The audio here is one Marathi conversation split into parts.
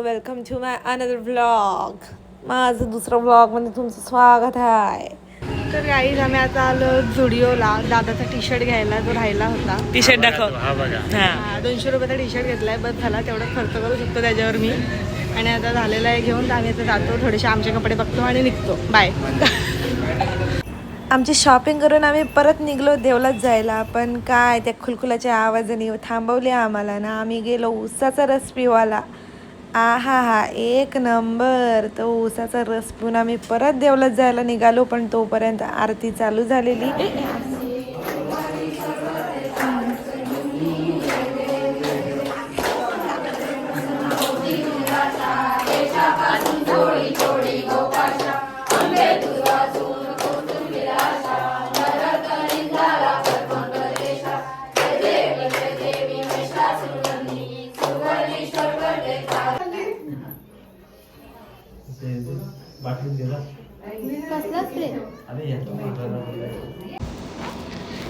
Welcome to my another vlog. माझं दुसरं व्लॉगमध्ये तुमचं स्वागत आहे. तर गाईज आम्ही आता आलो झुडिओला दादाचा टी शर्ट घ्यायला, जो राहिला होता. टी शर्ट दाखव. हा बघा, 200 रुपयाचा टी शर्ट घेतलाय. बस झाला, तेवढा खर्च करू शकतो त्याच्यावर मी. आणि आता झालेला आहे घेऊन. तर आम्ही आता जातो, थोडेसे आमचे कपडे बघतो आणि निघतो. बाय. आमची शॉपिंग करून आम्ही परत निघलो देवलाच जायला. पण काय त्या खुलखुलाच्या आवाजाने थांबवले आम्हाला ना. आम्ही गेलो ऊसाचा रस पिवायला. आहा हा एक नंबर. तो ऊसाचा रस पिऊन आम्ही परत देवलाच जायला निघालो. पण तोपर्यंत आरती चालू झालेली.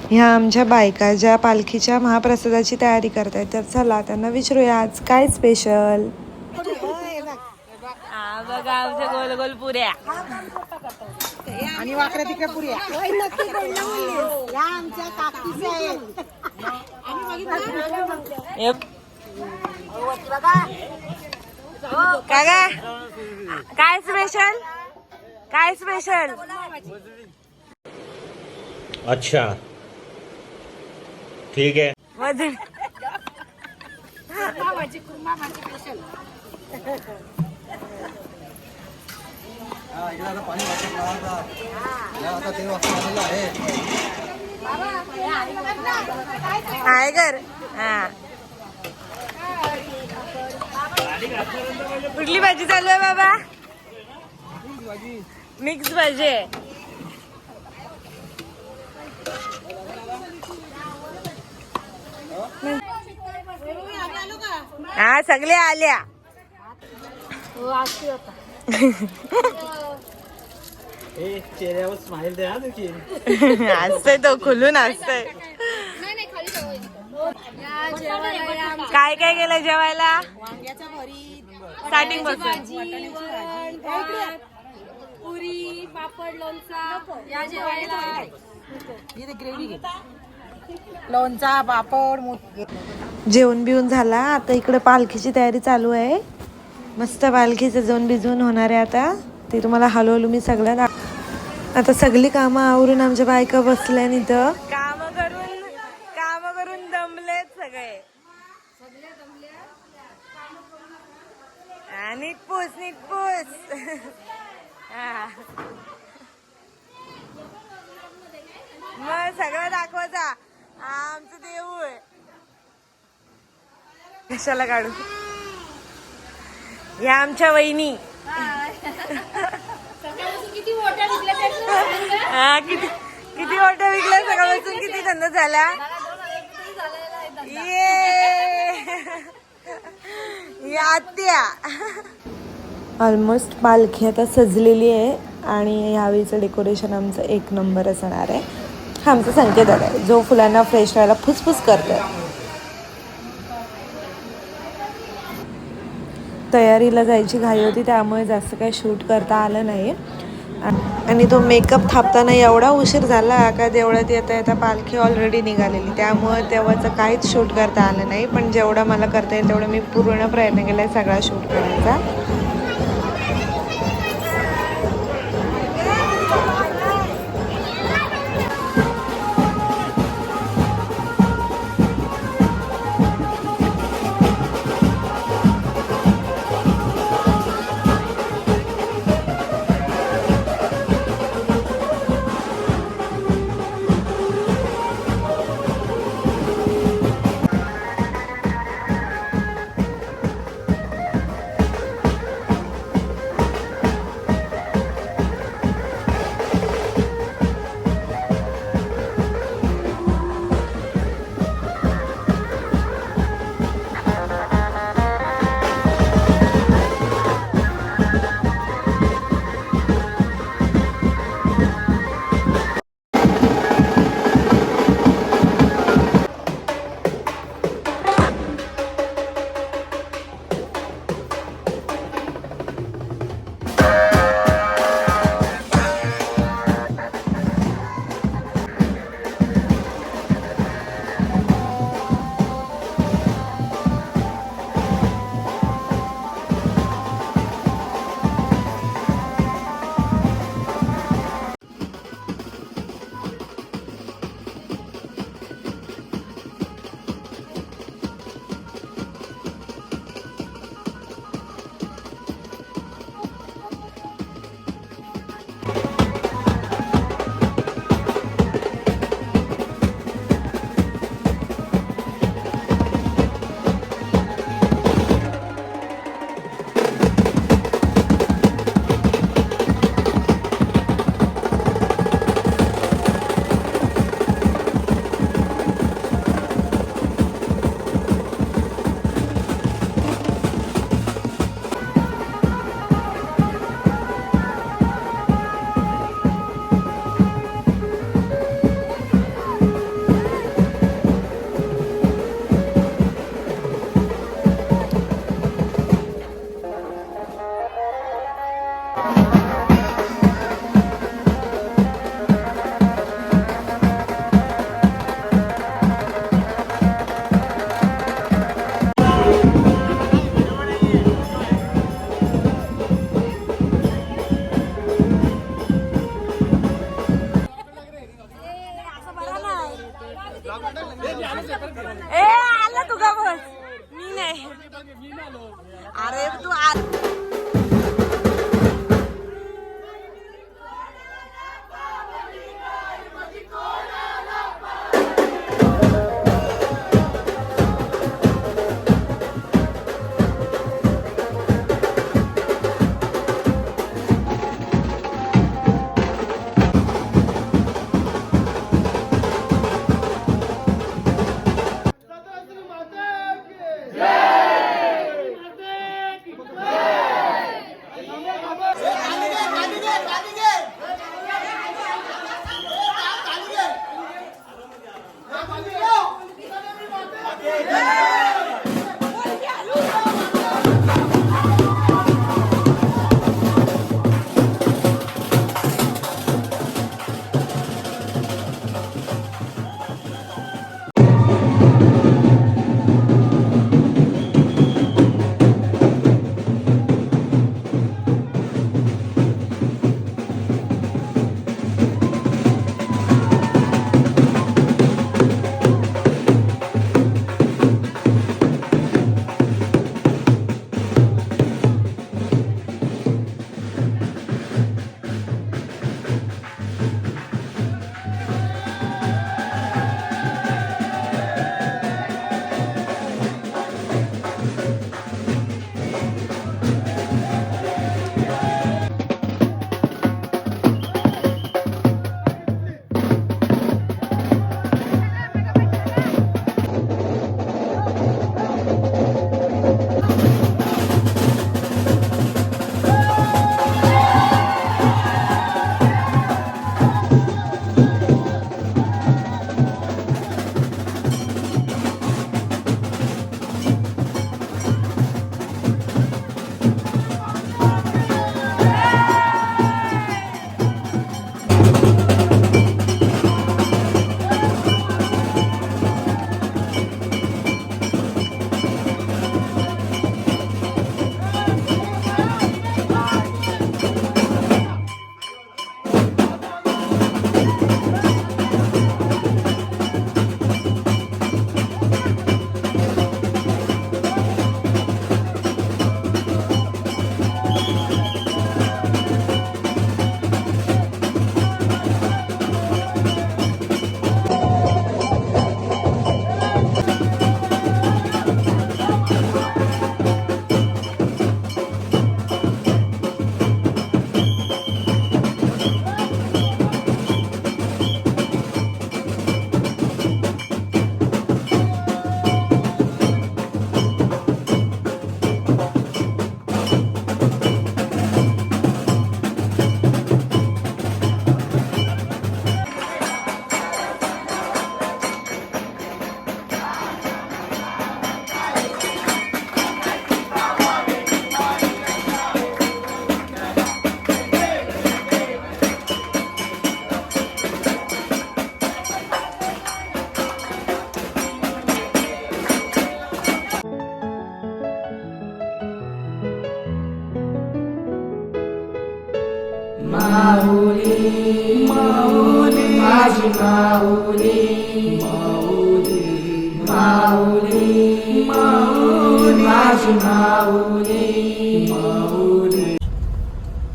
ह्या आमच्या बायका ज्या पालखीच्या महाप्रसादाची तयारी करतायत. तर चला त्यांना विचारूया आज काय स्पेशल. बघा आमच्या गोल गोल पुऱ्या आणि वाकड्या तिकड्या पुऱ्या आमच्या काकीच्या आहेत. काय स्पेशल, काय स्पेशल. अच्छा ठीक है. वजन आहे कर. हा कुठली भाजी चालू आहे बाबा. मिक्स भाजी आहे. हा सगळे आल्या. चेहऱ्यावर स्माइल द्या तुझी. असतंय तो खुलून असतंय. काय काय केलं जेवायला. स्टार्टिंग पासून पुरी, पापड, लोणचा या जेवायला. लोणचा पापड. जेवण बिवून झाला. आता इकडे पालखीची तयारी चालू आहे. मस्त पालखीचं जेवण बिजवून होणार आहे आता. ते तुम्हाला हळूहळू मी सगळ्या आता सगळी कामं आवरून आमच्या बायका बसल्या इथं. काम करून दमलेत सगळे. नीटपूस मग सगळं दाखवायचा. आमचं देऊळ कशाला काढू. या आमच्या वहिनी. किती मोठ्या हा किती मोठ्या विकल्या सकाळपासून. किती धंदा झाला. ये आत्या. ऑलमोस्ट पालखी आता सजलेली आहे. आणि यावेळीचं डेकोरेशन आमचं एक नंबर असणार आहे. हा आमचा संकेत आहे जो फुलांना फ्रेश व्हायला फुसफुस करतोय. तयारीला जायची घाई होती त्यामुळे जास्त काही शूट करता आलं नाही. आणि तो मेकअप थापताना एवढा उशीर झाला का देवळात येता पालखी ऑलरेडी निघालेली. त्यामुळे तेव्हाचं काहीच शूट करता आलं नाही. पण जेवढं मला करता येईल तेवढं मी पूर्ण प्रयत्न केला आहे सगळा शूट करायचा.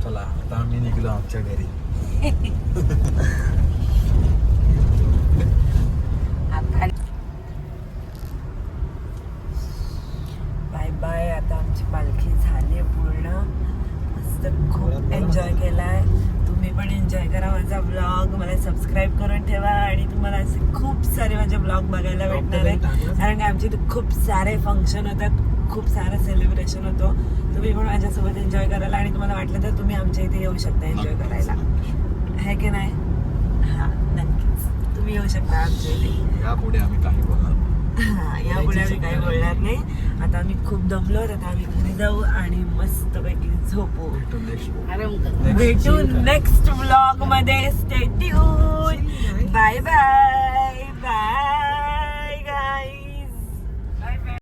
चला आता आम्ही निघलो आमच्या घरी. Bye bye. आता आमची पालखी झाली पूर्ण. मस्त खूप एन्जॉय केलाय. तुम्ही पण एन्जॉय करा माझा ब्लॉग. मला सबस्क्राईब करून ठेवा आणि तुम्हाला असे खूप सारे माझे ब्लॉग बघायला भेटणार आहे. कारण आमच्या इथे खूप सारे फंक्शन होतात, खूप सारं सेलिब्रेशन होतो. तुम्ही पण माझ्यासोबत एन्जॉय करायला आणि तुम्हाला वाटलं तर तुम्ही आमच्या इथे येऊ शकता एन्जॉय करायला. आहे की नाही? हां नक्कीच तुम्ही येऊ शकता आमच्या इथे. यापुढे आम्ही काही बोलणार. हां यापुढे आम्ही काही बोलणार नाही. आता आम्ही खूप दमलो. आता आम्ही घरी जाऊ आणि मस्तपैकी झोपू. भेटू नेक्स्ट ब्लॉग मध्ये. Stay tune.